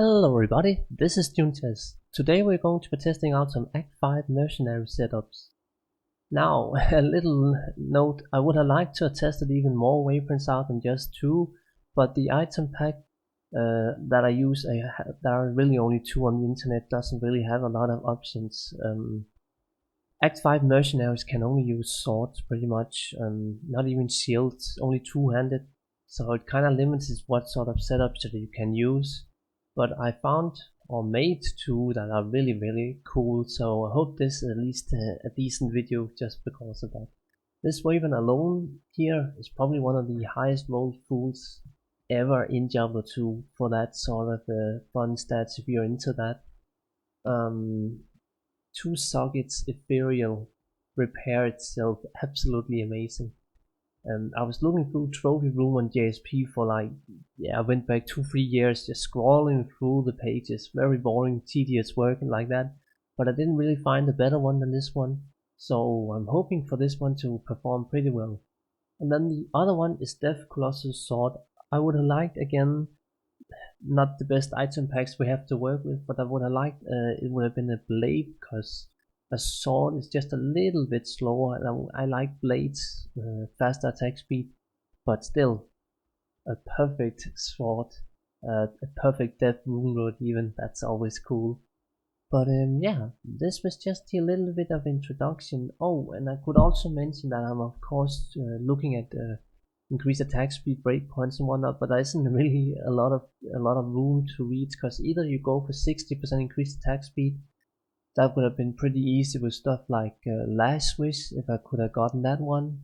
Hello everybody, this is Juntes. Today we're going to be testing out some Act 5 Mercenary setups. Now, a little note, I would have liked to have tested even more waypoints out than just 2, but the item pack that I use, there are really only 2 on the internet, doesn't really have a lot of options. Act 5 Mercenaries can only use swords pretty much, not even shields, only 2-handed, so it kinda limits what sort of setups that you can use. But I found or made 2 that are really cool, so I hope this is at least a decent video just because of that. This Wyvern alone here is probably one of the highest rolled fools ever in Diablo 2 for that sort of fun stats if you're into that. 2 sockets, ethereal, repair itself, absolutely amazing. I was looking through Trophy Room on JSP for I went back 2-3 years just scrolling through the pages, very boring, tedious work and like that, but I didn't really find a better one than this one, so I'm hoping for this one to perform pretty well. And then the other one is Death Colossus Sword. I would have liked, again, not the best item packs we have to work with, but I would have liked it would have been a blade, because a sword is just a little bit slower, and I like blades, faster attack speed, but still a perfect sword, a perfect death rune road even, that's always cool. But yeah, this was just a little bit of introduction. Oh, and I could also mention that I'm of course looking at increased attack speed, breakpoints and whatnot, but there isn't really a lot of room to read, because either you go for 60% increased attack speed. That would have been pretty easy with stuff like Last Wish, if I could have gotten that one.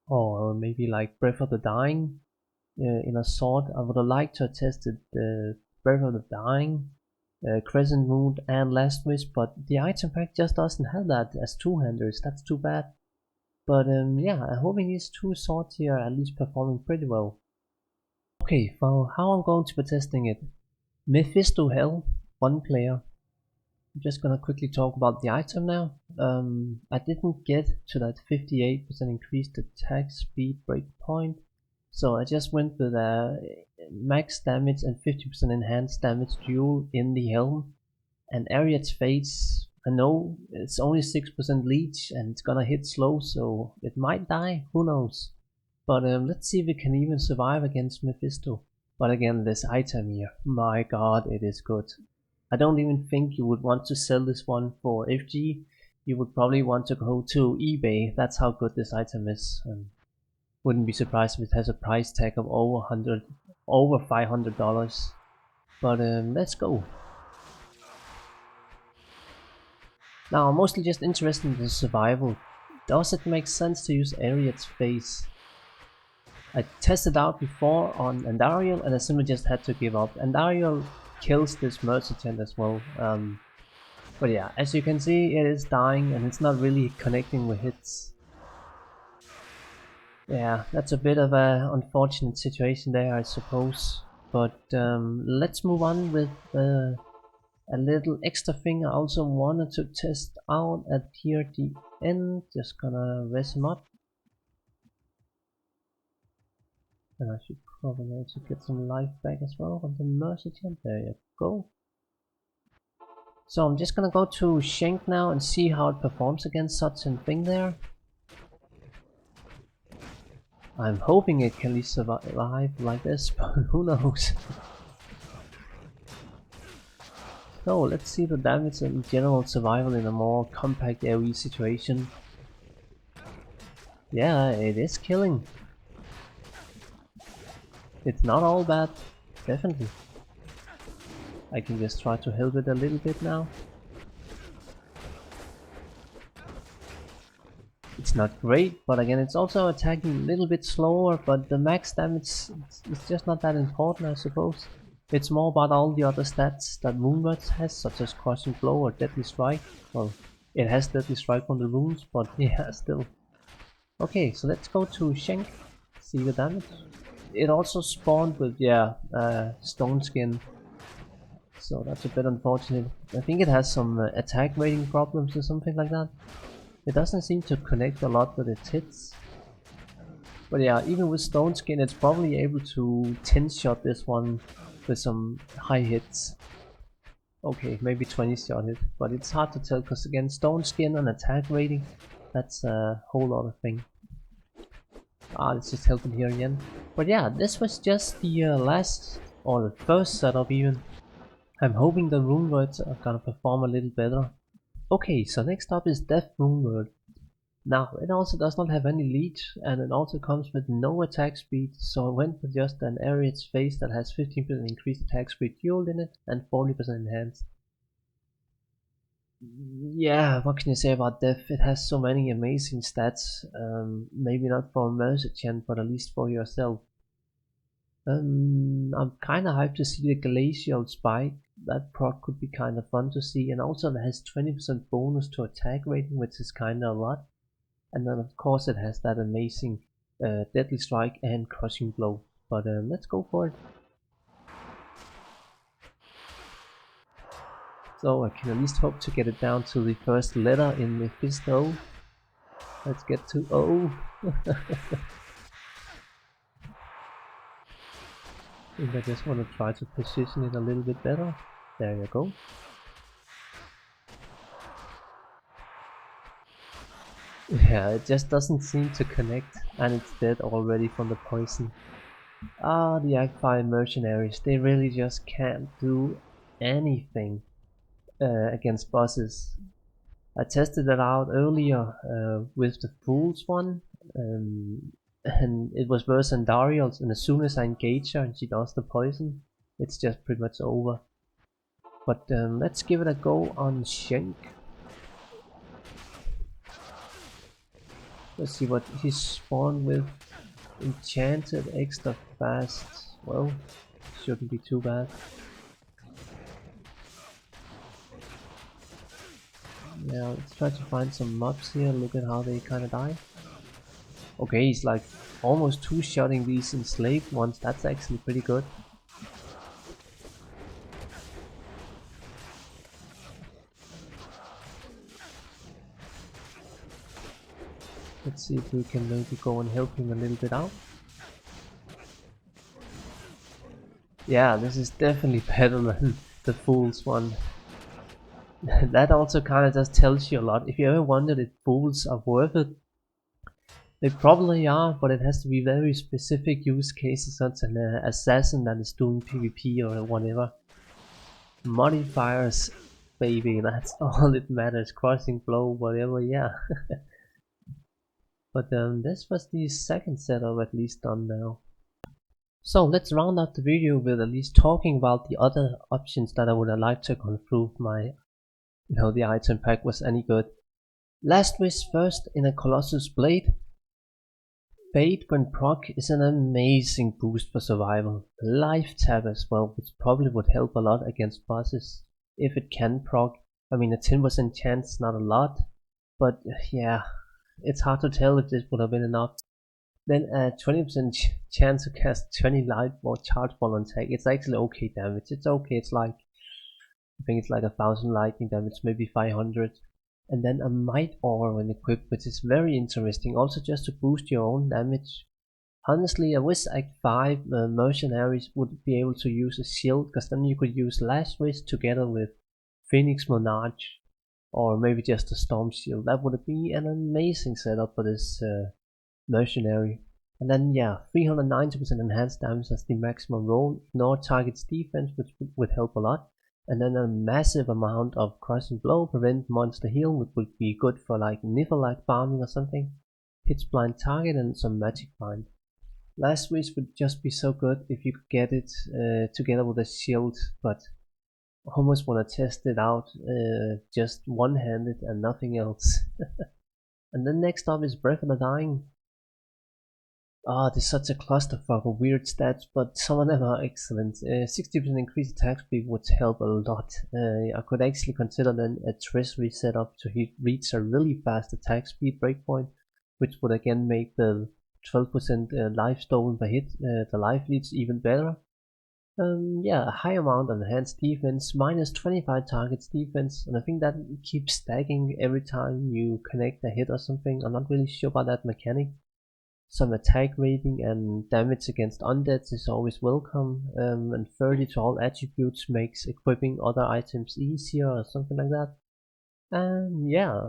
Or maybe like Breath of the Dying in a sword. I would have liked to have tested Breath of the Dying, Crescent Moon and Last Wish, but the item pack just doesn't have that as 2-handers, that's too bad. But yeah, I'm hoping these 2 swords here are at least performing pretty well. Okay, for how I'm going to be testing it. Mephisto Hell, 1 player. I'm just gonna quickly talk about the item now. I didn't get to that 58% increased attack speed breakpoint, so I just went with max damage and 50% enhanced damage dual in the helm. And Ariad's Face, I know it's only 6% leech and it's gonna hit slow, so it might die, who knows. But let's see if we can even survive against Mephisto. But again, this item here, my god, it is good. I don't even think you would want to sell this one for FG. You would probably want to go to eBay. That's how good this item is. Wouldn't be surprised if it has a price tag of over $500. But let's go. Now I'm mostly just interested in the survival. Does it make sense to use Ariad's Face? I tested out before on Andariel and I simply just had to give up. Andariel kills this Mercenary as well, but yeah, as you can see, it is dying and it's not really connecting with hits. Yeah, that's a bit of an unfortunate situation there, I suppose, but let's move on with a little extra thing I also wanted to test out at here at the end. Just gonna res him up, and I should probably also get some life back as well on the Mercy Champ. There you go. So I'm just gonna go to Shank now and see how it performs against such a thing there. I'm hoping it can at least survive like this, but who knows. So let's see the damage and general survival in a more compact AoE situation. Yeah, it is killing. It's not all bad, definitely. I can just try to help it a little bit now. It's not great, but again it's also attacking a little bit slower, but the max damage is just not that important, I suppose. It's more about all the other stats that Moonbird has, such as Crushing Blow or Deadly Strike. Well, it has Deadly Strike on the runes, but yeah, still. Okay, so let's go to Shank, see the damage. It also spawned with, Stone Skin, so that's a bit unfortunate. I think it has some attack rating problems or something like that. It doesn't seem to connect a lot with its hits. But yeah, even with Stone Skin, it's probably able to 10-shot this one with some high hits. Okay, maybe 20 shot hit, but it's hard to tell because again, stone skin and attack rating, that's a whole other thing. Let's just help him here again. But yeah, this was just the last, or the first setup even. I'm hoping the rune words are gonna perform a little better. Okay, so next up is Death Rune Word. Now, it also does not have any leech, and it also comes with no attack speed, so I went for just an area's face that has 15% increased attack speed fueled in it, and 40% enhanced. Yeah, what can you say about Death? It has so many amazing stats, maybe not for a merchant, but at least for yourself. I'm kinda hyped to see the Glacial Spike. That proc could be kinda fun to see, and also it has 20% bonus to attack rating, which is kinda a lot. And then of course it has that amazing Deadly Strike and Crushing Blow. But let's go for it. So I can at least hope to get it down to the first letter in Mephisto. Let's get to O. I think I just want to try to position it a little bit better. There you go. Yeah, it just doesn't seem to connect, and it's dead already from the poison. The Act 5 mercenaries, they really just can't do anything against bosses. I tested it out earlier with the Fool's one, and it was worse than Dariel's, and as soon as I engage her and she does the poison, it's just pretty much over. But let's give it a go on Shenk. Let's see what he's spawned with. Enchanted, extra fast. Well, shouldn't be too bad. Yeah, let's try to find some mobs here. Look at how they kinda die. Okay, he's like almost two-shotting these enslaved ones. That's actually pretty good. Let's see if we can maybe go and help him a little bit out. Yeah, this is definitely better than the Fool's one. That also kinda just tells you a lot. If you ever wondered if Fools are worth it, they probably are, but it has to be very specific use cases, such an assassin that is doing PvP or whatever. Modifiers, baby, that's all it matters. Crossing blow, whatever, yeah. But this was the second setup at least done now. So let's round up the video with at least talking about the other options that I would have liked to confirm my, the item pack was any good. Last Wish first in a Colossus Blade. Fade when proc is an amazing boost for survival. Life tap as well, which probably would help a lot against bosses if it can proc. I mean, a 10% chance is not a lot, but yeah, it's hard to tell if this would have been enough. Then a 20% chance to cast 20 light or charge ball on tag. It's actually okay damage. It's okay. It's like, I think it's like 1000 lightning damage, maybe 500. And then a might aura when equipped, which is very interesting. Also just to boost your own damage. Honestly, I wish Act 5 mercenaries would be able to use a shield, because then you could use Last Wish together with Phoenix Monarch, or maybe just a Storm Shield. That would be an amazing setup for this mercenary. And then yeah, 390% enhanced damage as the maximum roll, ignore target's defense, which would help a lot. And then a massive amount of Crushing Blow, prevent monster heal, which would be good for like Nifl-like farming or something. Hits blind target and some magic bind. Last Wish would just be so good if you could get it together with a shield, but I almost want to test it out just one-handed and nothing else. And then next up is Breath of the Dying. There's such a clusterfuck of weird stats, but some of them are excellent. 60% increased attack speed would help a lot. I could actually consider then a treasury setup to reach a really fast attack speed breakpoint, which would again make the 12% life stolen per hit, the life leads even better. Yeah, a high amount of enhanced defense, minus 25 targets defense, and I think that keeps stacking every time you connect a hit or something. I'm not really sure about that mechanic. Some attack rating and damage against undeads is always welcome, and 30 to all attributes makes equipping other items easier or something like that. And yeah,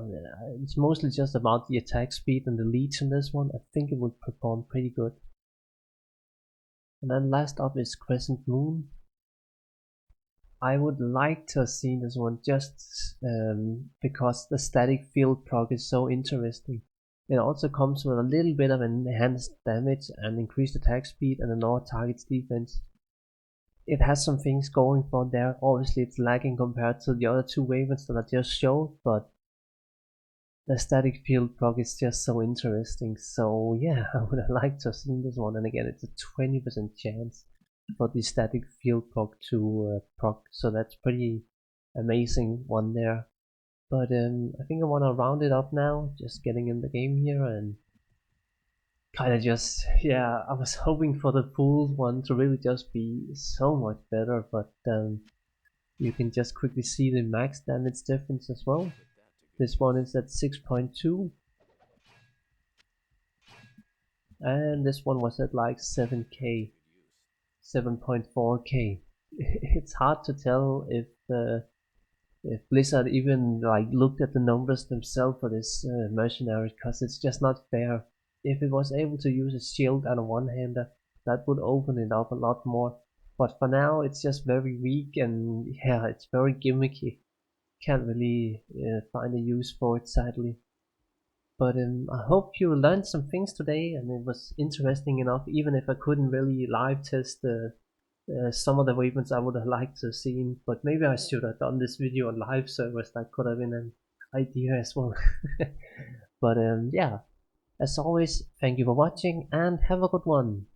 it's mostly just about the attack speed and the leech in this one. I think it would perform pretty good. And then last up is Crescent Moon. I would like to see this one just because the static field proc is so interesting. It also comes with a little bit of enhanced damage and increased attack speed and another target's defense. It has some things going for there. Obviously it's lagging compared to the other two ravens that I just showed, but the static field proc is just so interesting. So yeah, I would have liked to have seen this one, and again it's a 20% chance for the static field proc to proc, so that's pretty amazing one there. But I think I want to round it up now, just getting in the game here and kind of just, yeah, I was hoping for the full one to really just be so much better, but you can just quickly see the max damage difference as well. This one is at 6.2 and this one was at like 7k, 7.4k. It's hard to tell if Blizzard even like looked at the numbers themselves for this mercenary, because it's just not fair. If it was able to use a shield and a one-hander, that would open it up a lot more. But for now, it's just very weak and yeah, it's very gimmicky. Can't really find a use for it, sadly. But I hope you learned some things today, and it was interesting enough, even if I couldn't really live test some of the weapons I would have liked to have seen, but maybe I should have done this video on live servers. That could have been an idea as well. But yeah, as always, thank you for watching and have a good one.